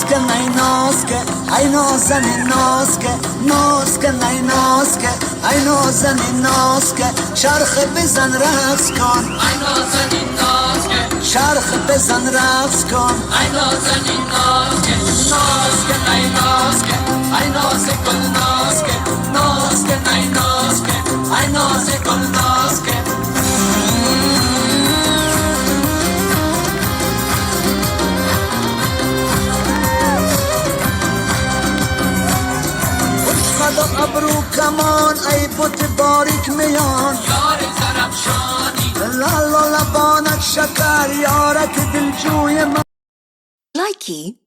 کن ای ناز که ای نازنین ناز که ناز کن ای ناز که ای نازنین ناز که چرخ بزن رقص کن ای نازنین ناز که چرخ بزن رقص کن ای نازنین ناز که ناز کن ای ناز که ای ناز گل ناز که ناز کن ای ناز که ای ناز گل ناز که خدا ابرو کمان ای بت باریک میان یار زرفشانی لال و لبانت شکر یارک دلجوی من Likey